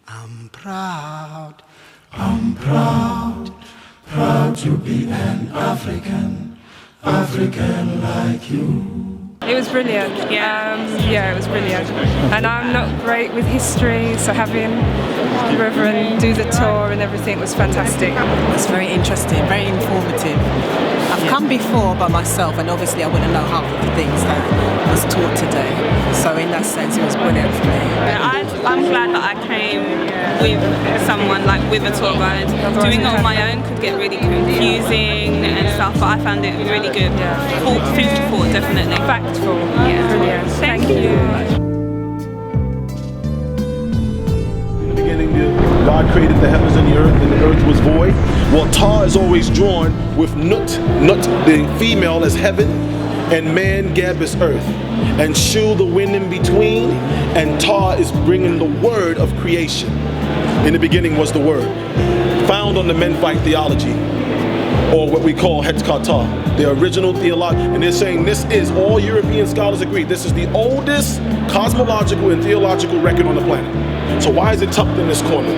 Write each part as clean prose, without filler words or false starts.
I'm proud, proud to be an African like you. It was brilliant. Yeah, it was brilliant. And I'm not great with history, so having the Reverend do the tour and everything was fantastic. It was very interesting, very informative. I've come before by myself, and obviously I wouldn't know half of the things that was taught today. So in that sense, it was brilliant for me. I'm glad that I came with someone, like with a tour guide. Doing it on my own could get really confusing and stuff, but I found it really good. Food for thought, definitely. Factful. Yeah. Brilliant. Thank you. In the beginning, God created the heavens and the earth was void. Well, Tar is always drawn with Nut, the female, as heaven, and man, Geb, is earth, and Shu, the wind in between, and Tar is bringing the word of creation. In the beginning was the word, found on the Menphite theology, or what we call Hetkat Tar, the original theology. And they're saying this is, all European scholars agree, this is the oldest cosmological and theological record on the planet. So why is it tucked in this corner?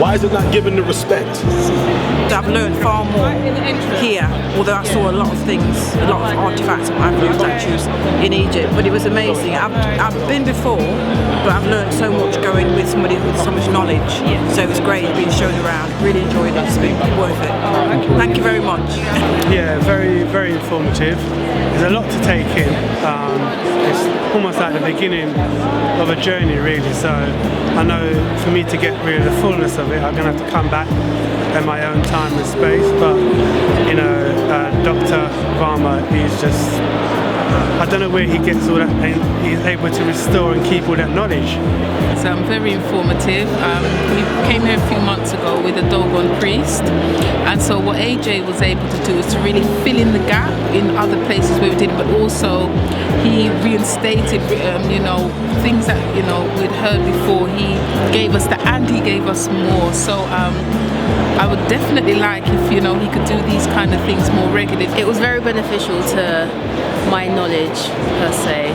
Why is it not given the respect? I've learned far more here, although I saw a lot of things, a lot of artifacts of African statues in Egypt, but it was amazing. I've been before, but I've learned so much going with somebody with so much knowledge. So it was great being shown around. Really enjoyed it. It's been worth it. Thank you very much. Yeah, very, very informative. There's a lot to take in. It's almost like the beginning of a journey, really. So I know for me to get really the fullness of it, I'm going to have to come back in my own time and space. But you know, Dr. Varmah, he's just, I don't know where he gets all that, and he's able to restore and keep all that knowledge. So I'm very informative. We came here a few months ago with a Dogon priest, and so what AJ was able to do is to really fill in the gap in other places where we didn't, but also he reinstated you know, things that, you know, we'd heard before. He gave us that, and he gave us more. So I would definitely like if, you know, he could do these kind of things more regularly. It was very beneficial to my knowledge per se.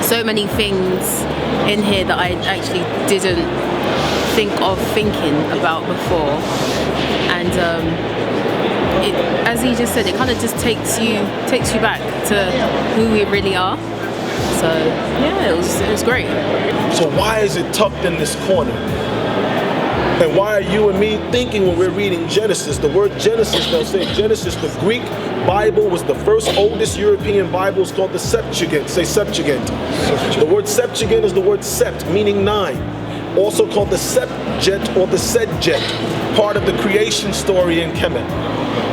So many things in here that I actually didn't think of thinking about before, and as he just said, it kind of just takes you back to who we really are. So yeah, it was great. So why is it tucked in this corner? And why are you and me thinking when we're reading Genesis? The word Genesis, they'll say Genesis, the Greek Bible was the first oldest European Bible. It's called the Septuagint. Say Septuagint. The word Septuagint is the word sept, meaning 9. Also called the Septuagint or the Sedjet, part of the creation story in Kemet.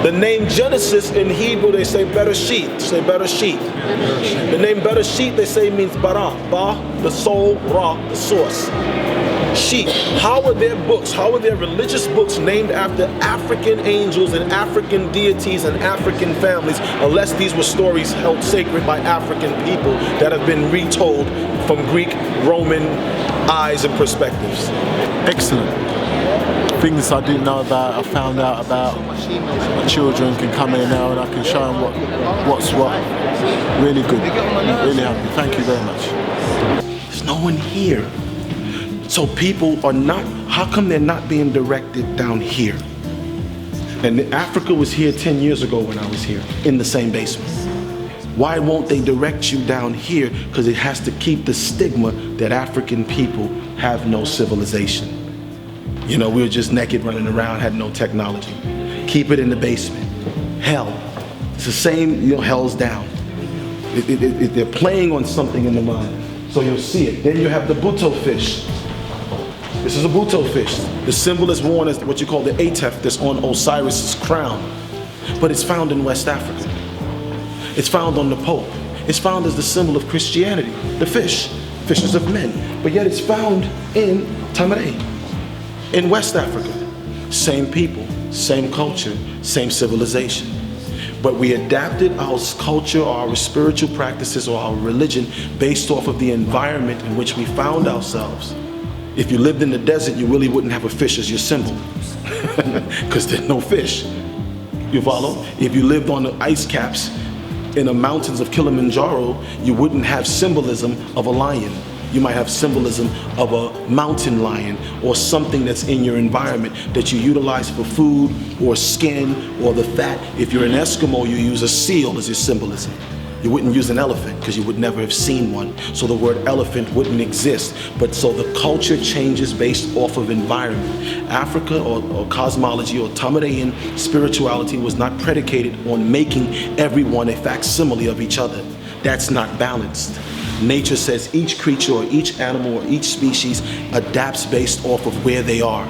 The name Genesis in Hebrew, they say Bereshit. Say Bereshit. The name Bereshit, they say, means bara. Ba, the soul, ra, the source. Sheep. How are their books, how are their religious books named after African angels and African deities and African families, unless these were stories held sacred by African people that have been retold from Greek, Roman eyes and perspectives? Excellent. Things I didn't know about, I found out about. My children can come in now and I can show them what's what. Really good. Really happy. Thank you very much. There's no one here. So people are not, how come they're not being directed down here? And Africa was here 10 years ago when I was here, in the same basement. Why won't they direct you down here? Because it has to keep the stigma that African people have no civilization. You know, we were just naked running around, had no technology. Keep it in the basement. Hell, it's the same, you know, hell's down. They're playing on something in the mind. So you'll see it. Then you have the buto fish. This is a buto fish. The symbol is worn as what you call the atef that's on Osiris's crown. But it's found in West Africa. It's found on the Pope. It's found as the symbol of Christianity, the fish, fishes of men. But yet it's found in Tamare, in West Africa. Same people, same culture, same civilization. But we adapted our culture or our spiritual practices or our religion based off of the environment in which we found ourselves. If you lived in the desert, you really wouldn't have a fish as your symbol because there's no fish. You follow? If you lived on the ice caps in the mountains of Kilimanjaro, you wouldn't have symbolism of a lion. You might have symbolism of a mountain lion or something that's in your environment that you utilize for food or skin or the fat. If you're an Eskimo, you use a seal as your symbolism. You wouldn't use an elephant because you would never have seen one. So the word elephant wouldn't exist. But so the culture changes based off of environment. Africa or cosmology or Tamarean spirituality was not predicated on making everyone a facsimile of each other. That's not balanced. Nature says each creature or each animal or each species adapts based off of where they are.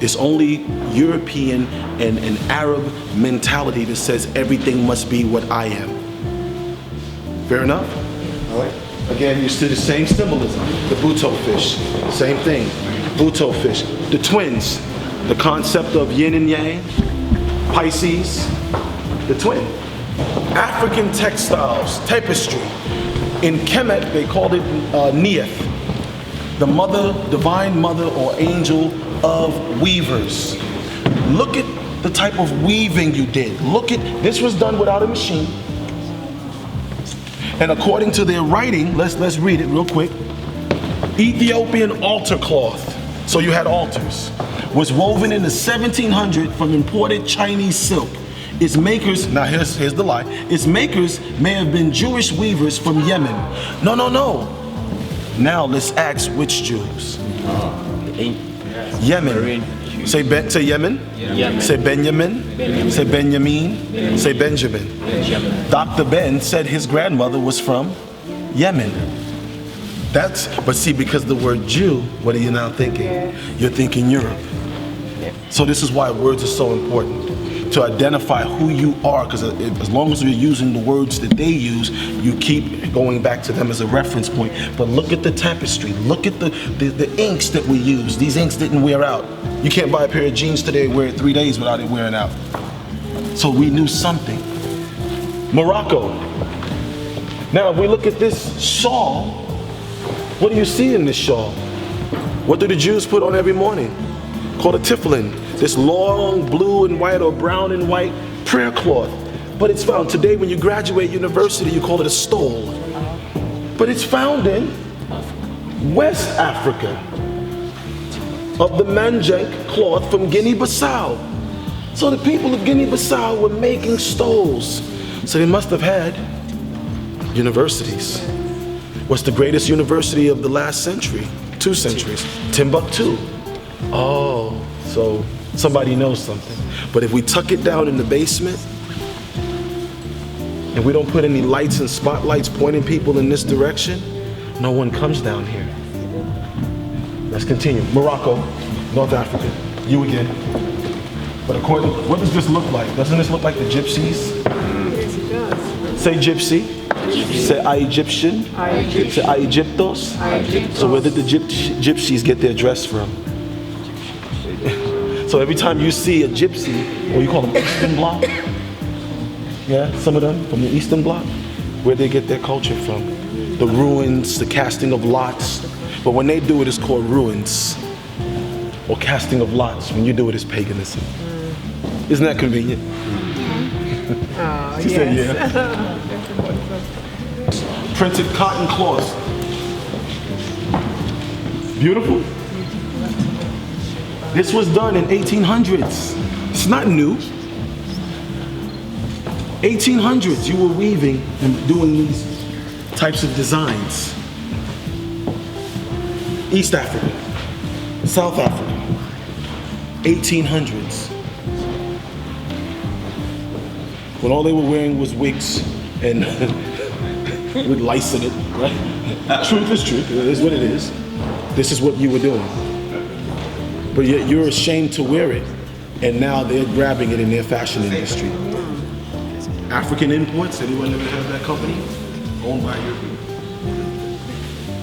It's only European and an Arab mentality that says everything must be what I am. Fair enough? All right. Again, you see the same symbolism. The Buto fish, same thing. Buto fish. The twins, the concept of yin and yang, Pisces, the twin. African textiles, tapestry. In Kemet, they called it Neith, the mother, divine mother or angel of weavers. Look at the type of weaving you did. Look at, this was done without a machine. And according to their writing, let's read it real quick. Ethiopian altar cloth, so you had altars, was woven in the 1700s from imported Chinese silk. Its makers, now here's the lie, its makers may have been Jewish weavers from Yemen. No. Now let's ask which Jews? Yemen. Say Yemen. Yemen. Say Benjamin. Say Benjamin. Say Benjamin. Dr. Ben said his grandmother was from Yemen. But see, because the word Jew, what are you now thinking? You're thinking Europe. So this is why words are so important, to identify who you are, because as long as you're using the words that they use, you keep going back to them as a reference point. But look at the tapestry, look at the inks that we use. These inks didn't wear out. You can't buy a pair of jeans today and wear it 3 days without it wearing out. So we knew something. Morocco. Now if we look at this shawl, what do you see in this shawl? What do the Jews put on every morning? Called a tefillin. This long blue and white or brown and white prayer cloth. But it's found today when you graduate university, you call it a stole. But it's found in West Africa, of the Manjank cloth from Guinea-Bissau. So the people of Guinea-Bissau were making stoles. So they must have had universities. What's the greatest university of the last century? 2 centuries. Timbuktu. Oh, so somebody knows something. But if we tuck it down in the basement, and we don't put any lights and spotlights pointing people in this direction, no one comes down here. Let's continue. Morocco, North Africa, you again. But according, what does this look like? Doesn't this look like the gypsies? Yes, it does. Say gypsy. Say I Egyptian. Say I Egyptos. So where did the gypsies get their dress from? So every time you see a gypsy, or you call them Eastern Bloc, yeah, some of them from the Eastern Bloc, where they get their culture from. The ruins, the casting of lots. But when they do it, it's called ruins, or casting of lots. When you do it, it's paganism. Isn't that convenient? Oh, She said, yeah. Printed cotton cloth. Beautiful. This was done in 1800s. It's not new. 1800s, you were weaving and doing these types of designs. East Africa, South Africa, 1800s. When all they were wearing was wigs and with lice in it, right? Truth is truth, it is what it is. This is what you were doing. But yet you're ashamed to wear it, and now they're grabbing it in their fashion industry. African Imports, anyone ever heard of that company? Owned by Europe.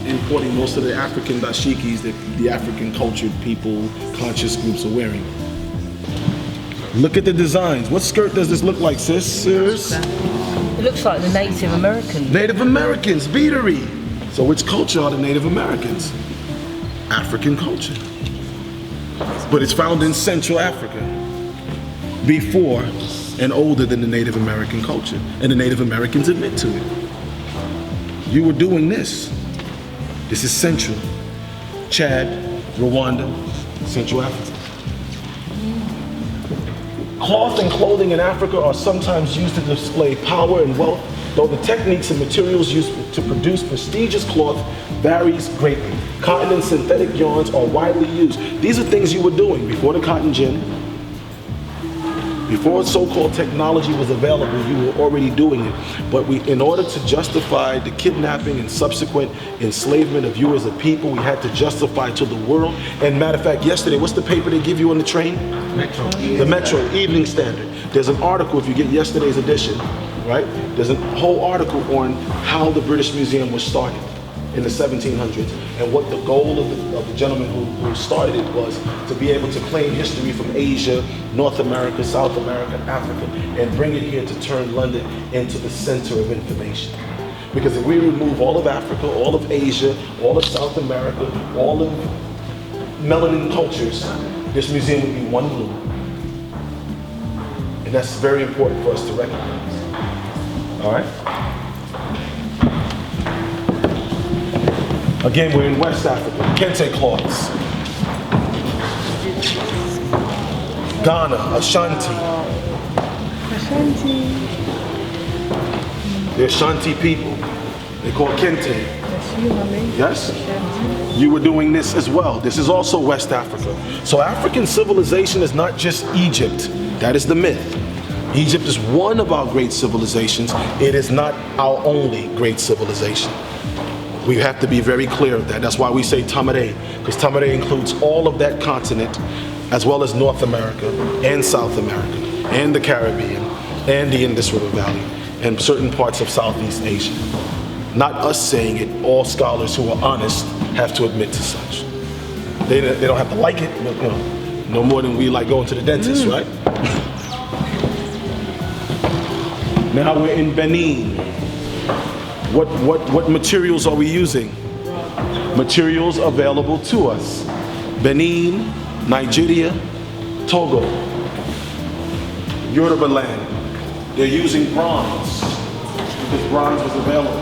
Importing most of the African dashikis that the African cultured people, conscious groups are wearing. Look at the designs. What skirt does this look like, sisters? It looks like the Native Americans. Native Americans, beatery. So which culture are the Native Americans? African culture. But it's found in Central Africa, before and older than the Native American culture. And the Native Americans admit to it. You were doing this. This is Central, Chad, Rwanda, Central Africa. Cloth and clothing in Africa are sometimes used to display power and wealth, though the techniques and materials used to produce prestigious cloth varies greatly. Cotton and synthetic yarns are widely used. These are things you were doing before the cotton gin. Before so-called technology was available, you were already doing it. But in order to justify the kidnapping and subsequent enslavement of you as a people, we had to justify to the world. And matter of fact, yesterday, what's the paper they give you on the train? Metro. The Metro, Evening Standard. There's an article, if you get yesterday's edition, right? There's a whole article on how the British Museum was started in the 1700s, and what the goal of the gentleman who started it was to be able to claim history from Asia, North America, South America, Africa, and bring it here to turn London into the center of information. Because if we remove all of Africa, all of Asia, all of South America, all of melanin cultures, this museum would be one blue. And that's very important for us to recognize. All right? Again, we're in West Africa, Kente cloths. Ghana, Ashanti. The Ashanti people, they call Kente. Yes? You were doing this as well. This is also West Africa. So African civilization is not just Egypt. That is the myth. Egypt is one of our great civilizations. It is not our only great civilization. We have to be very clear of that. That's why we say Tamare, because Tamare includes all of that continent, as well as North America and South America and the Caribbean and the Indus River Valley and certain parts of Southeast Asia. Not us saying it, all scholars who are honest have to admit to such. They don't have to like it, but you know, no more than we like going to the dentist, right? Now we're in Benin. What materials are we using? Materials available to us. Benin, Nigeria, Togo, Yoruba land. They're using bronze because bronze was available.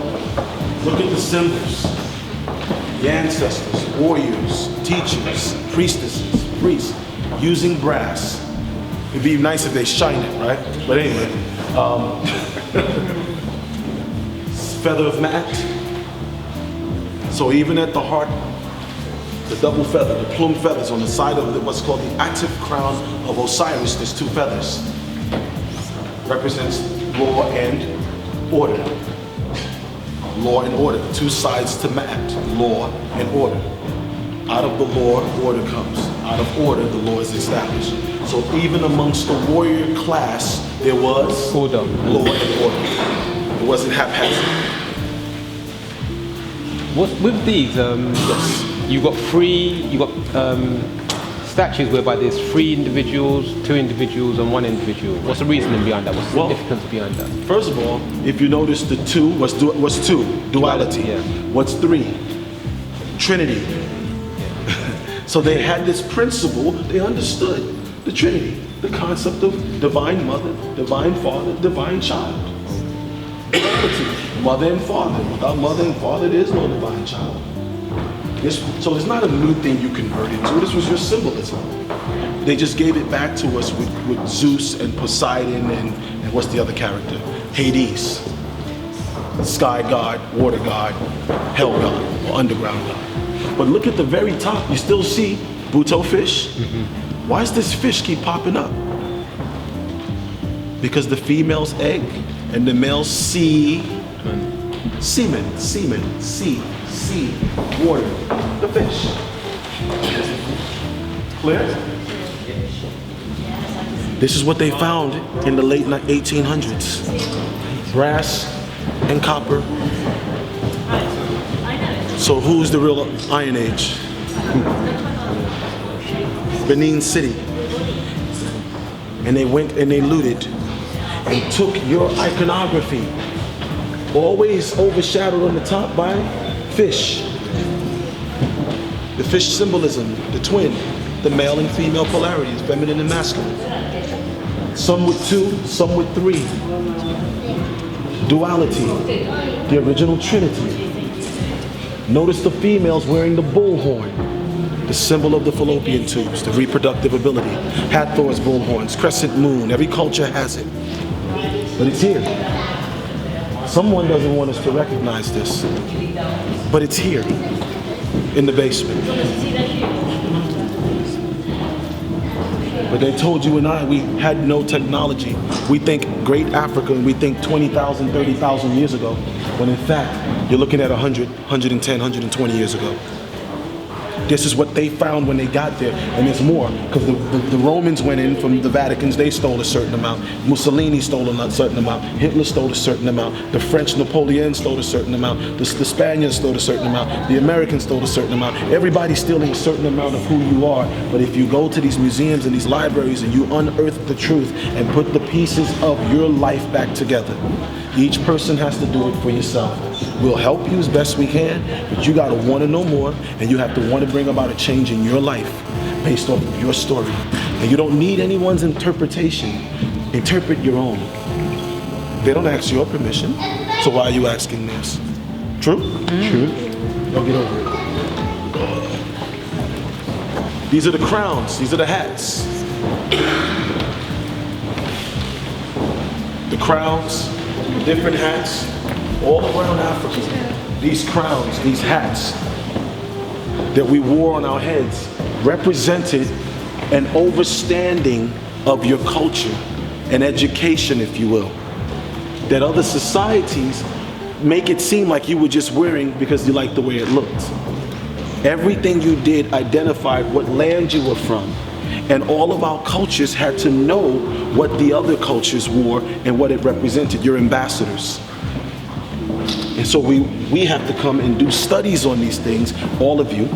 Look at the symbols. The ancestors, warriors, teachers, priestesses, priests, using brass. It'd be nice if they shine it, right? But anyway. Feather of mat. So even at the heart, the double feather, the plume feathers on the side of what's called the active crown of Osiris, there's two feathers. Represents law and order. Law and order, two sides to mat, law and order. Out of the law, order comes. Out of order, the law is established. So even amongst the warrior class, there was order, law and order. It wasn't haphazard. With these, you got statues whereby there's 3 individuals, 2 individuals, and 1 individual. What's the reasoning behind that? What's the significance behind that? First of all, if you notice the 2, what's 2? Duality. Yeah. What's 3? Trinity. So they had this principle, they understood the Trinity, the concept of divine mother, divine father, divine child. Duality, mother and father. Without mother and father, there is no divine child. So it's not a new thing you converted to. This was your symbolism. They just gave it back to us with Zeus and Poseidon and what's the other character? Hades. Sky god, water god, hell god, or underground god. But look at the very top, you still see Buto fish. Mm-hmm. Why does this fish keep popping up? Because the female's egg and the male's semen, water, the fish. Clear? This is what they found in the late 1800s. Brass and copper. So who's the real Iron Age? Benin City. And they went and they looted and took your iconography, always overshadowed on the top by fish. The fish symbolism, the twin, the male and female polarities, feminine and masculine. Some with 2, some with 3. Duality, the original Trinity. Notice the females wearing the bullhorn, the symbol of the fallopian tubes, the reproductive ability. Hathor's bullhorns, crescent moon, every culture has it. But it's here. Someone doesn't want us to recognize this, but it's here in the basement. But they told you and I, we had no technology. We think great Africa, and we think 20,000, 30,000 years ago, when in fact, you're looking at 100, 110, 120 years ago. This is what they found when they got there, and there's more, because the Romans went in from the Vaticans, they stole a certain amount. Mussolini stole a certain amount. Hitler stole a certain amount. The French Napoleon stole a certain amount. The Spaniards stole a certain amount. The Americans stole a certain amount. Everybody's stealing a certain amount of who you are, but if you go to these museums and these libraries and you unearth the truth and put the pieces of your life back together, each person has to do it for yourself. We'll help you as best we can, but you gotta wanna know more, and you have to wanna bring about a change in your life based off of your story. And you don't need anyone's interpretation. Interpret your own. They don't ask your permission, so why are you asking this? True? True. Don't get over it. These are the crowns, these are the hats. The crowns, different hats, all around Africa. These crowns, these hats that we wore on our heads represented an overstanding of your culture, an education, if you will, that other societies make it seem like you were just wearing because you liked the way it looked. Everything you did identified what land you were from, and all of our cultures had to know what the other cultures wore and what it represented, your ambassadors. And so we have to come and do studies on these things, all of you,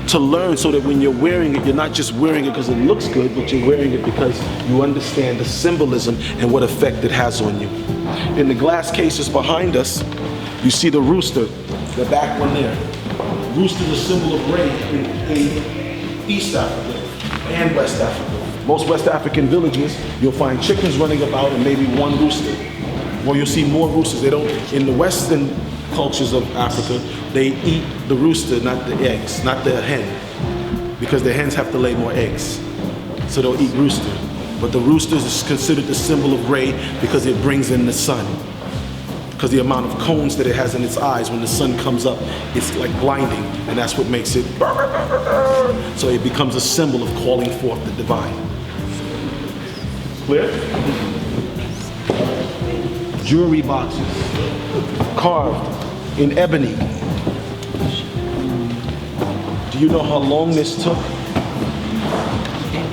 to learn so that when you're wearing it, you're not just wearing it because it looks good, but you're wearing it because you understand the symbolism and what effect it has on you. In the glass cases behind us, you see the rooster, the back one there. Rooster is a symbol of rain in East Africa and West Africa. Most West African villages, you'll find chickens running about and maybe one rooster. Well, you'll see more roosters. They don't, in the Western cultures of Africa, they eat the rooster, not the eggs, not the hen, because the hens have to lay more eggs. So they'll eat rooster. But the rooster is considered the symbol of Re because it brings in the sun. Because the amount of cones that it has in its eyes, when the sun comes up, it's like blinding, and that's what makes it, so it becomes a symbol of calling forth the divine. Clear? Jewelry boxes, carved in ebony. Do you know how long this took?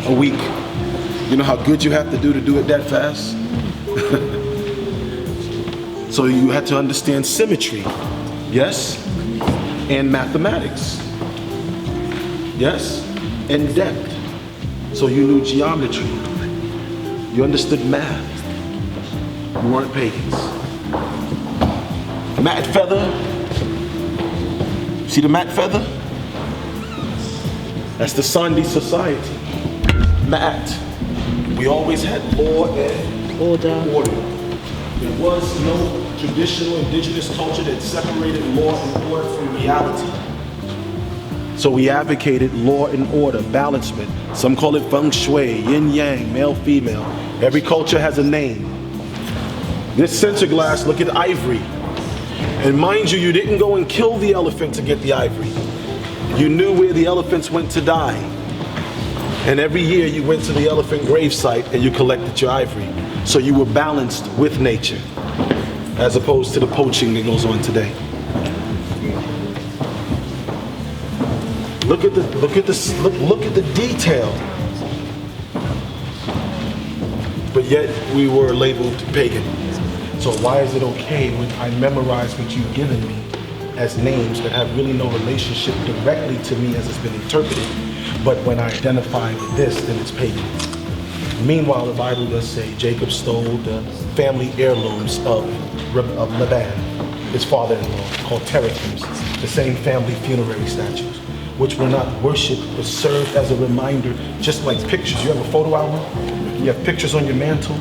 A week. You know how good you have to do it that fast? So you had to understand symmetry, yes? And mathematics, yes? And depth. So you knew geometry. You understood math. You weren't pagans. Mat feather. See the mat feather? That's the Sandi society. Mat. We always had law and order. There was no traditional indigenous culture that separated law and order from reality. So we advocated law and order, balancement. Some call it feng shui, yin yang, male, female. Every culture has a name. This sensor glass, look at ivory. And mind you, you didn't go and kill the elephant to get the ivory. You knew where the elephants went to die. And every year you went to the elephant gravesite and you collected your ivory. So you were balanced with nature, as opposed to the poaching that goes on today. Look at the detail. But yet we were labeled pagan. So why is it okay when I memorize what you've given me as names that have really no relationship directly to me as it's been interpreted, but when I identify with this, then it's pagan. Meanwhile, the Bible does say Jacob stole the family heirlooms of Laban, his father-in-law, called teraphims, the same family funerary statues, which were not worshipped, but served as a reminder, just like pictures. You have a photo album? You have pictures on your mantle,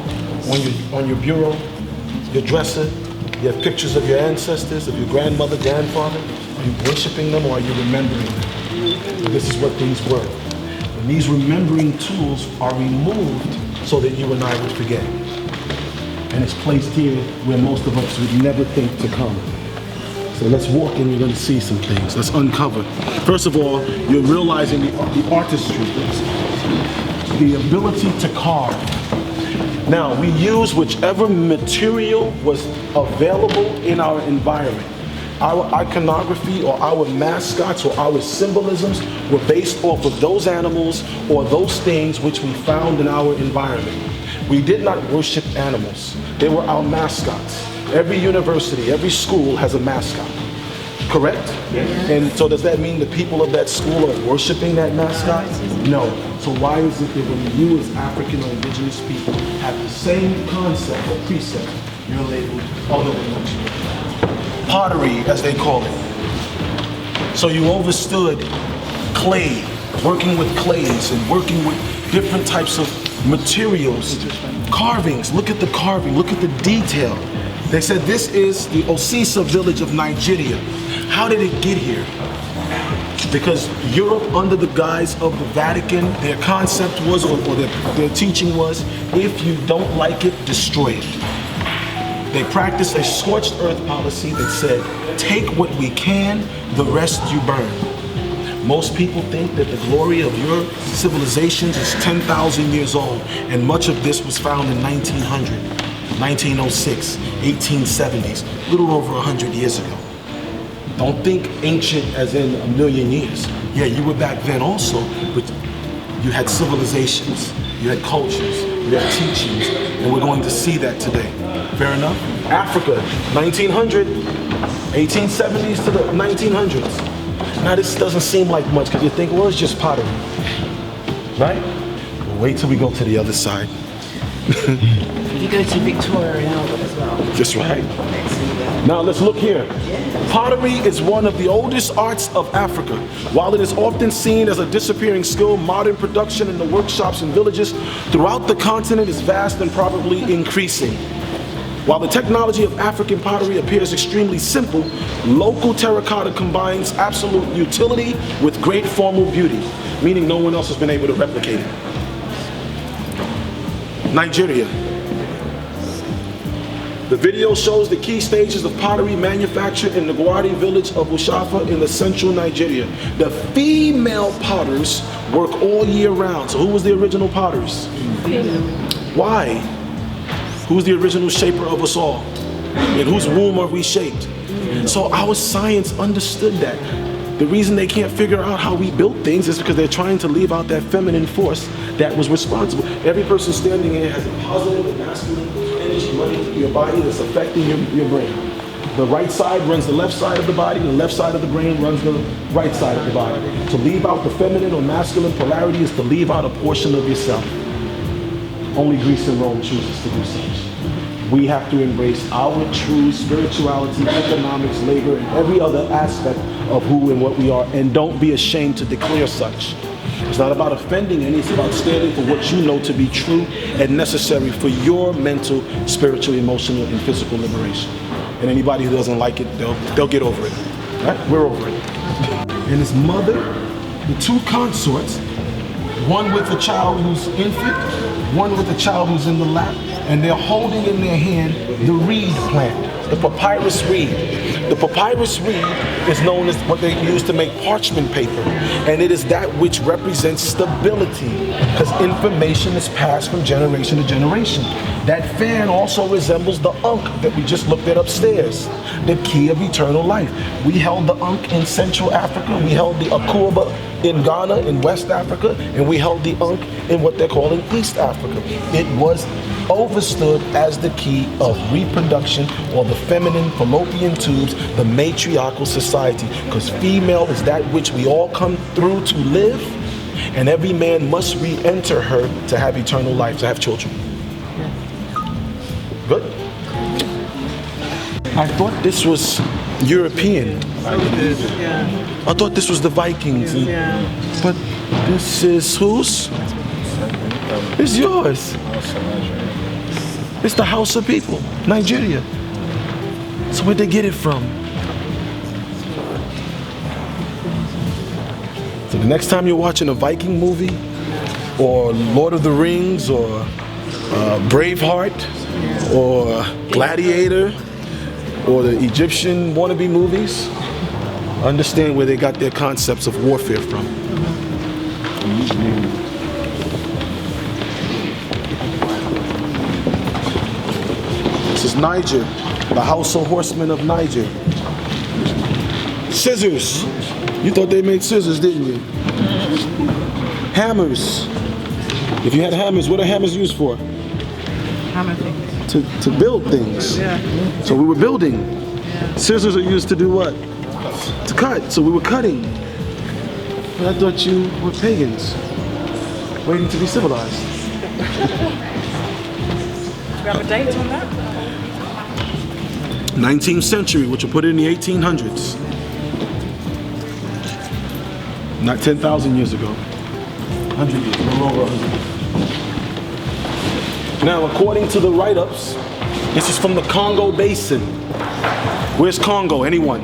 on your bureau, your dresser. You have pictures of your ancestors, of your grandmother, grandfather. Are you worshiping them or are you remembering them? And this is what these were. And these remembering tools are removed so that you and I would forget. And it's placed here where most of us would never think to come. So let's walk and we're going to see some things. Let's uncover. First of all, you're realizing the artistry, the ability to carve. Now, we use whichever material was available in our environment. Our iconography or our mascots or our symbolisms were based off of those animals or those things which we found in our environment. We did not worship animals. They were our mascots. Every university, every school has a mascot. Correct? Yes. And so does that mean the people of that school are worshiping that mascot? No. So why is it that when you as African or indigenous people have the same concept or precept, you're labeled other than what you are? Pottery, as they call it. So you overstood clay, working with clays and working with different types of materials. Carvings, look at the carving, look at the detail. They said this is the Osisa village of Nigeria. How did it get here? Because Europe, under the guise of the Vatican, their concept was, or their teaching was, if you don't like it, destroy it. They practiced a scorched earth policy that said, take what we can, the rest you burn. Most people think that the glory of your civilizations is 10,000 years old, and much of this was found in 1900, 1906, 1870s, a little over 100 years ago. Don't think ancient as in a million years. Yeah, you were back then also, but you had civilizations, you had cultures, you had teachings, and we're going to see that today. Fair enough? Africa, 1900, 1870s to the 1900s. Now this doesn't seem like much because you think, well, it's just pottery, right? Well, wait till we go to the other side. You go to Victoria and Albert as well. That's right. Now let's look here. Pottery is one of the oldest arts of Africa. While it is often seen as a disappearing skill, modern production in the workshops and villages throughout the continent is vast and probably increasing. While the technology of African pottery appears extremely simple, local terracotta combines absolute utility with great formal beauty, meaning no one else has been able to replicate it. Nigeria. The video shows the key stages of pottery manufactured in the Gwari village of Ushafa in the central Nigeria. The female potters work all year round. So who was the original potters? Why? Who's the original shaper of us all? In whose womb are we shaped? So our science understood that. The reason they can't figure out how we built things is because they're trying to leave out that feminine force that was responsible. Every person standing here has a positive and masculine energy running through your body that's affecting your brain. The right side runs the left side of the body, the left side of the brain runs the right side of the body. To leave out the feminine or masculine polarity is to leave out a portion of yourself. Only Greece and Rome chooses to do such. We have to embrace our true spirituality, economics, labor, and every other aspect of who and what we are, and don't be ashamed to declare such. It's not about offending any, it's about standing for what you know to be true and necessary for your mental, spiritual, emotional, and physical liberation. And anybody who doesn't like it, they'll get over it. Right? We're over it. And his mother, the two consorts, one with a child who's infant, one with a child who's in the lap, and they're holding in their hand the reed plant, the papyrus reed. The papyrus reed is known as what they use to make parchment paper, and it is that which represents stability, because information is passed from generation to generation. That fan also resembles the Ankh that we just looked at upstairs, the key of eternal life. We held the Ankh in Central Africa, we held the Akuba in Ghana, in West Africa, and we held the Ankh in what they're calling East Africa. It was overstood as the key of reproduction, or the feminine fallopian tubes, the matriarchal society, because female is that which we all come through to live, and every man must re-enter her to have eternal life, to have children. Good? I thought this was European. I thought this was the Vikings. But this is whose? It's yours. It's the Hausa people, Nigeria. So where'd they get it from? So the next time you're watching a Viking movie, or Lord of the Rings, or Braveheart, or Gladiator, or the Egyptian wannabe movies, understand where they got their concepts of warfare from. This is Niger, the House of Horsemen of Niger. Scissors. You thought they made scissors, didn't you? Hammers. If you had hammers, what are hammers used for? Hammer things. To build things. Yeah. So we were building. Yeah. Scissors are used to do what? To cut. So we were cutting. But I thought you were pagans, waiting to be civilized. Do we have a date on that? 19th century, which will put it in the 1800s. Not 10,000 years ago. 100 years, a little over 100 years. Now, according to the write-ups, this is from the Congo Basin. Where's Congo? Anyone?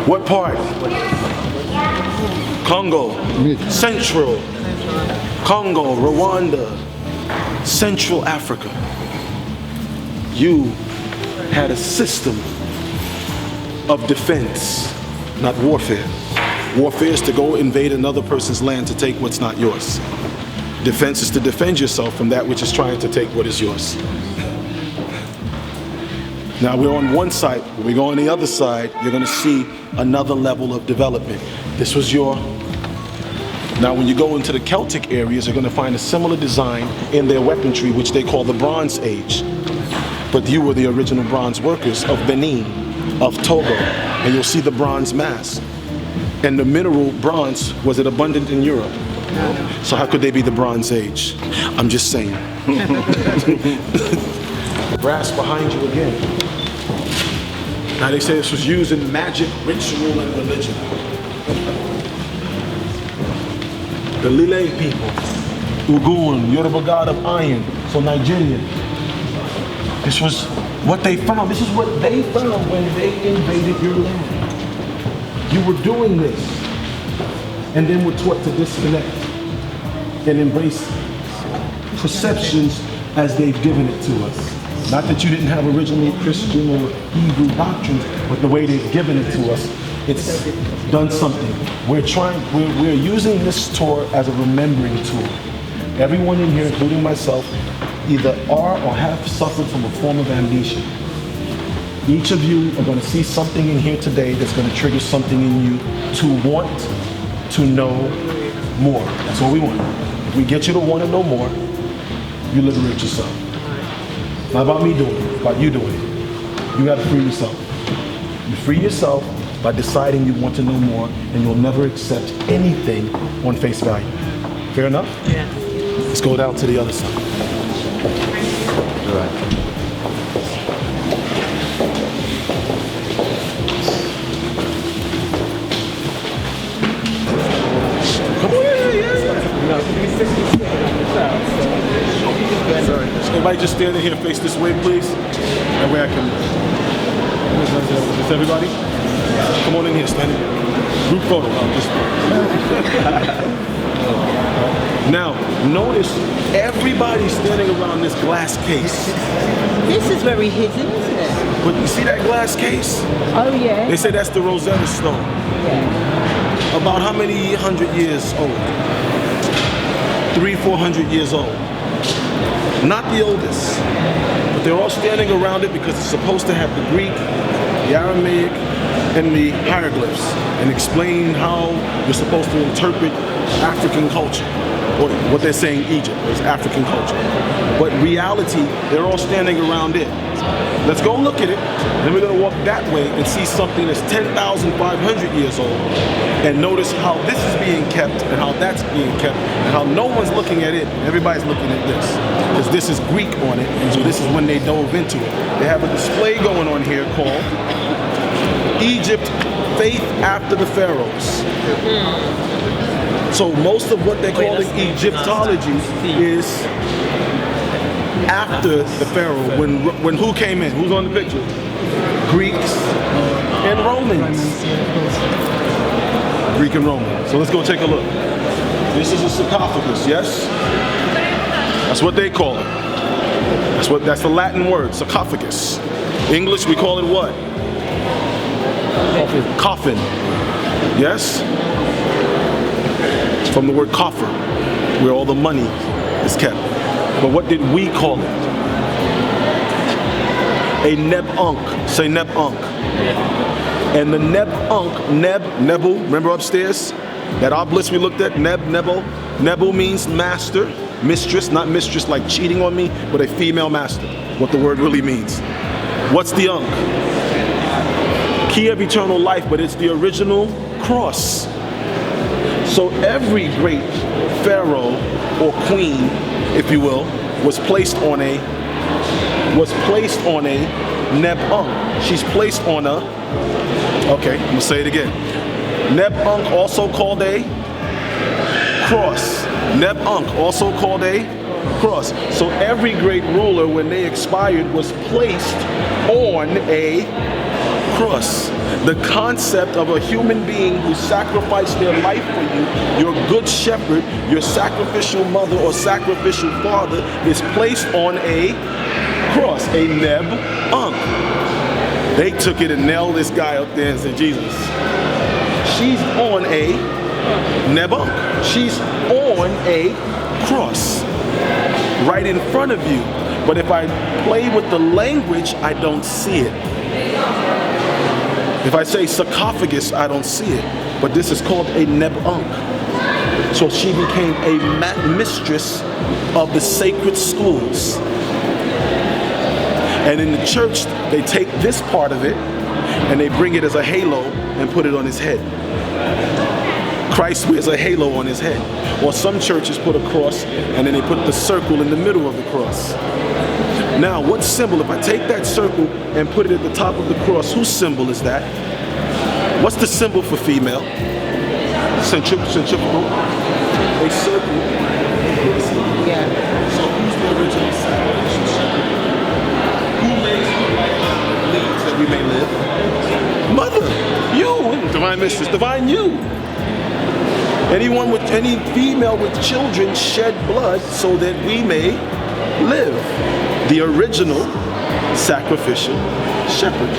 What part? Congo. Central. Congo, Rwanda. Central Africa. You had a system of defense, not warfare. Warfare is to go invade another person's land to take what's not yours. Defense is to defend yourself from that which is trying to take what is yours. Now we're on one side. When we go on the other side, you're going to see another level of development. This was your... Now when you go into the Celtic areas, you're going to find a similar design in their weaponry, which they call the Bronze Age. But you were the original bronze workers of Benin, of Togo, and you'll see the bronze mass. And the mineral bronze, was it abundant in Europe? So how could they be the Bronze Age? I'm just saying. The brass behind you again. Now they say this was used in magic, ritual, and religion. The Lile people, Ugun, Yoruba god of iron, so Nigerian. This was what they found. This is what they found when they invaded your land. You were doing this, and then were taught to disconnect and embrace perceptions as they've given it to us. Not that you didn't have original Christian or Hebrew doctrines, but the way they've given it to us, it's done something. We're using this tour as a remembering tool. Everyone in here, including myself, either are or have suffered from a form of amnesia. Each of you are going to see something in here today that's going to trigger something in you to want to know more. That's what we want. If we get you to want to know more, you liberate yourself. Not about me doing it, it's about you doing it. You got to free yourself. You free yourself by deciding you want to know more, and you'll never accept anything on face value. Fair enough? Yeah. Let's go down to the other side. All right. Come on in, Sorry. Everybody just stand in here, face this way, please. That way I can... Is everybody? Come on in here, stand in. Group photo. Now, notice everybody standing around this glass case. This is very hidden, isn't it? But you see that glass case? Oh, yeah. They say that's the Rosetta Stone. Yeah. About how many 100 years old? 300-400 years old. Not the oldest, but they're all standing around it because it's supposed to have the Greek, the Aramaic, and the hieroglyphs, and explain how you're supposed to interpret African culture, or what they're saying Egypt is African culture. But reality, they're all standing around it. Let's go look at it, then we're gonna walk that way and see something that's 10,500 years old, and notice how this is being kept, and how that's being kept, and how no one's looking at it, everybody's looking at this. Because this is Greek on it, and so this is when they dove into it. They have a display going on here called Egypt, Faith After the Pharaohs. So most of what they're calling Egyptology is after the Pharaoh, when who came in? Who's on the picture? Greeks, and Romans. Greek and Roman. So let's go take a look. This is a sarcophagus, yes? That's what they call it. That's the Latin word, sarcophagus. English, we call it what? Coffin. Yes? It's from the word coffer, where all the money is kept. But what did we call it? A neb-unk. Say neb-unk. And the neb-unk, nebu, remember upstairs? That obelisk we looked at, nebu. Nebu means master, mistress, not mistress like cheating on me, but a female master, what the word really means. What's the unk? Key of eternal life, but it's the original cross. So every great pharaoh or queen, if you will, was placed on a neb-unk. She's placed on a, okay, I'm gonna say it again. Neb-unk, also called a cross. Neb-unk, also called a cross. So every great ruler, when they expired, was placed on a cross. The concept of a human being who sacrificed their life for you, your good shepherd, your sacrificial mother or sacrificial father, is placed on a cross, a neb-unk. They took it and nailed this guy up there and said, Jesus. She's on a neb-unk. She's on a cross right in front of you. But if I play with the language, I don't see it. If I say sarcophagus, I don't see it. But this is called a neb-unk. So she became a mistress of the sacred schools. And in the church, they take this part of it and they bring it as a halo and put it on his head. Christ wears a halo on his head. Or some churches put a cross and then they put the circle in the middle of the cross. Now, what symbol, if I take that circle and put it at the top of the cross, whose symbol is that? What's the symbol for female? Centrifugal. A circle. Yeah. So who's the original sacrificial shepherd? Who lays her life leads that we may live? Mother, you, divine mistress, divine you. Anyone with any female with children shed blood so that we may live. The original sacrificial shepherd.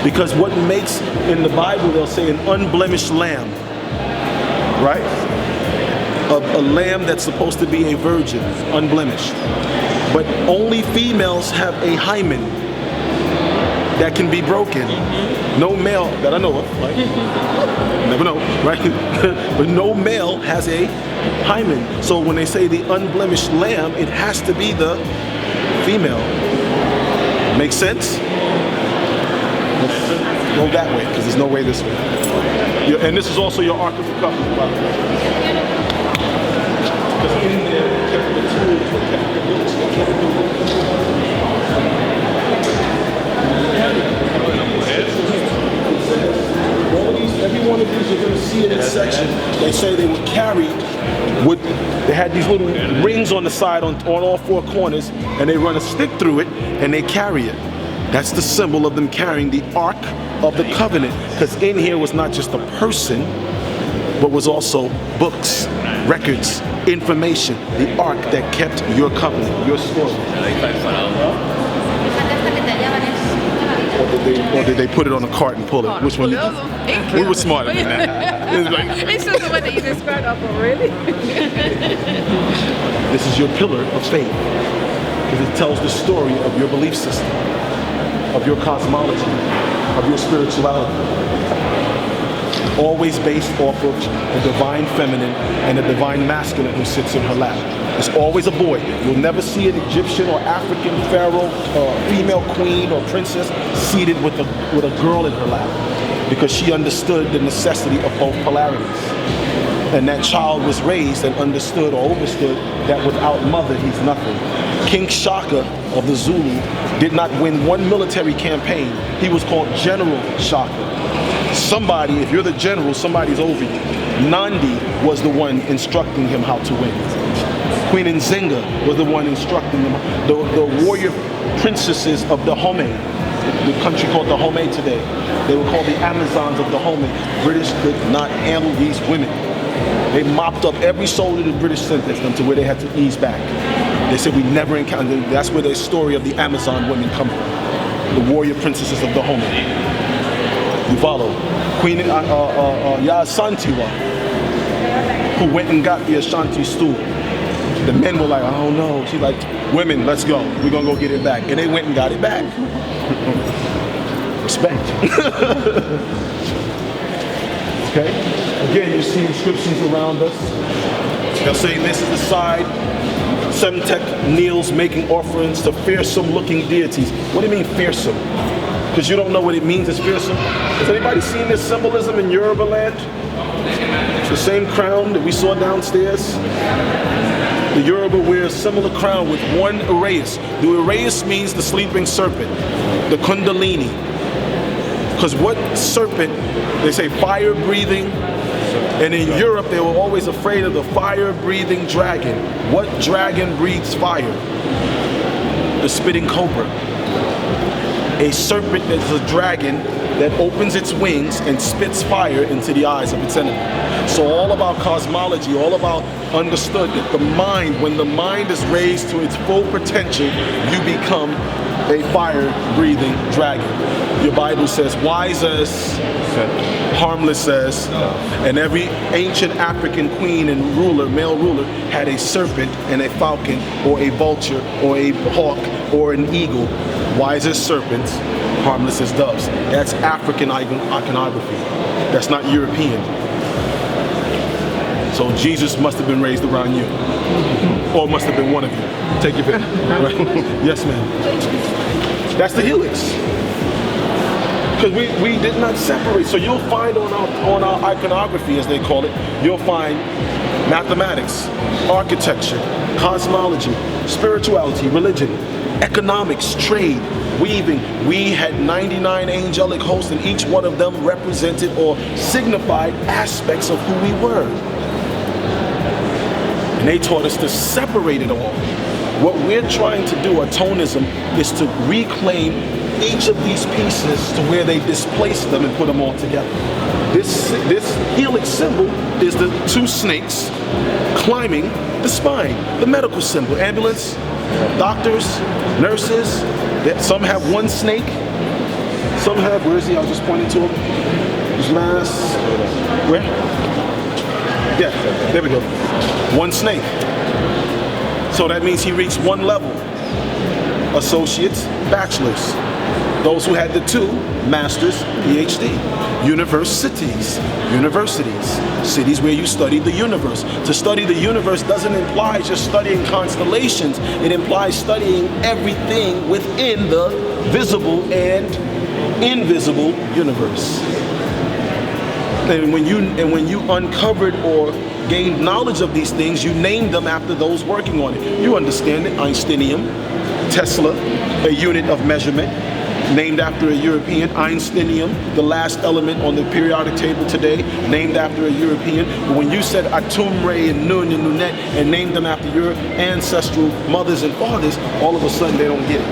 Because what makes, in the Bible they'll say, an unblemished lamb, right? A lamb that's supposed to be a virgin, unblemished. But only females have a hymen that can be broken. No male that I know of, right? Never know, right? But no male has a hymen. So when they say the unblemished lamb, it has to be the female. Make sense? Let's go that way, because there's no way this way. And this is also your Ark of the Covenant, by the way. Because in there, they kept the tools, they kept the books, they kept the every one of these you're going to see in this section. They say they were carried with, they had these little rings on the side on all four corners, and they run a stick through it and they carry it. That's the symbol of them carrying the Ark of the Covenant, because in here was not just a person, but was also books, records, information, the Ark that kept your covenant, your story. Or did they put it on a cart and pull it? Which one? We were smarter than that. It's just the way that you described it, really. This is your pillar of faith, because it tells the story of your belief system, of your cosmology, of your spirituality. Always based off of the divine feminine and the divine masculine who sits in her lap. It's always a boy. You'll never see an Egyptian or African pharaoh or female queen or princess seated with a girl in her lap, because she understood the necessity of both polarities. And that child was raised and understood or overstood that without mother, he's nothing. King Shaka of the Zulu did not win one military campaign. He was called General Shaka. Somebody, if you're the general, somebody's over you. Nandi was the one instructing him how to win. Queen Nzinga was the one instructing them. The warrior princesses of Dahomey the country called the Home today. They were called the Amazons of the Home. British could not handle these women. They mopped up every soldier the British sentenced them to where they had to ease back. They said we never encountered. That's where the story of the Amazon women come from. The warrior princesses of the Home. You follow? Queen Yasantiwa, who went and got the Ashanti stool. The men were like, oh no. She's like, women, let's go. We're gonna go get it back. And they went and got it back. Respect. Okay? Again, you see inscriptions around us. They'll say this is the side. Semtek kneels making offerings to fearsome looking deities. What do you mean fearsome? Because you don't know what it means as fearsome. Has anybody seen this symbolism in Yoruba land? The same crown that we saw downstairs. The Yoruba wears a similar crown with one uraeus. The uraeus means the sleeping serpent, the kundalini. Because what serpent, they say fire breathing, and in Europe they were always afraid of the fire breathing dragon. What dragon breathes fire? The spitting cobra. A serpent that's a dragon that opens its wings and spits fire into the eyes of its enemy. So all about cosmology, all about understood that the mind, when the mind is raised to its full potential, you become a fire-breathing dragon. Your Bible says, wise as, harmless as, and every ancient African queen and ruler, male ruler, had a serpent and a falcon or a vulture or a hawk or an eagle. Wise as serpents, harmless as doves. That's African iconography. That's not European. So Jesus must have been raised around you. Or must have been one of you. Take your pick. Right? Yes, ma'am. That's the helix. Because we did not separate. So you'll find on our iconography, as they call it, you'll find mathematics, architecture, cosmology, spirituality, religion, economics, trade, weaving. We had 99 angelic hosts, and each one of them represented or signified aspects of who we were. And they taught us to separate it all. What we're trying to do, atonism, is to reclaim each of these pieces to where they displaced them and put them all together. This helix symbol is the two snakes climbing the spine, the medical symbol. Ambulance, doctors, nurses, some have one snake, some have, where is he? I was just pointing to him. His last, where? Yeah, there we go. One snake. So that means he reached one level. Associates, bachelors. Those who had the two, masters, PhD. Universities, cities where you study the universe. To study the universe doesn't imply just studying constellations. It implies studying everything within the visible and invisible universe. And when you uncovered or gained knowledge of these things, you named them after those working on it. You understand it, Einsteinium, Tesla, a unit of measurement, named after a European. Einsteinium, the last element on the periodic table today, named after a European. But when you said Atum, Ray, and Nun, and Nunet, and named them after your ancestral mothers and fathers, all of a sudden they don't get it.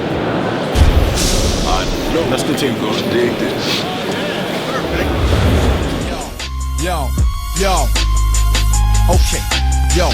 Let's continue. Gonna dig this. Yo, okay, yo,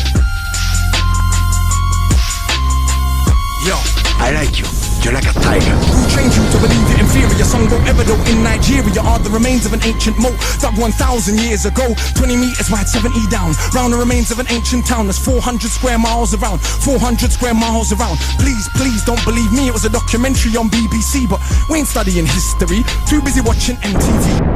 I like you. You're like a tiger. Who trained you to believe you're inferior? Some go ever though in Nigeria are the remains of an ancient moat dug 1,000 years ago. 20 meters wide, 70 down. Round the remains of an ancient town that's 400 square miles around. 400 square miles around. Please, don't believe me. It was a documentary on BBC, but we ain't studying history. Too busy watching MTV.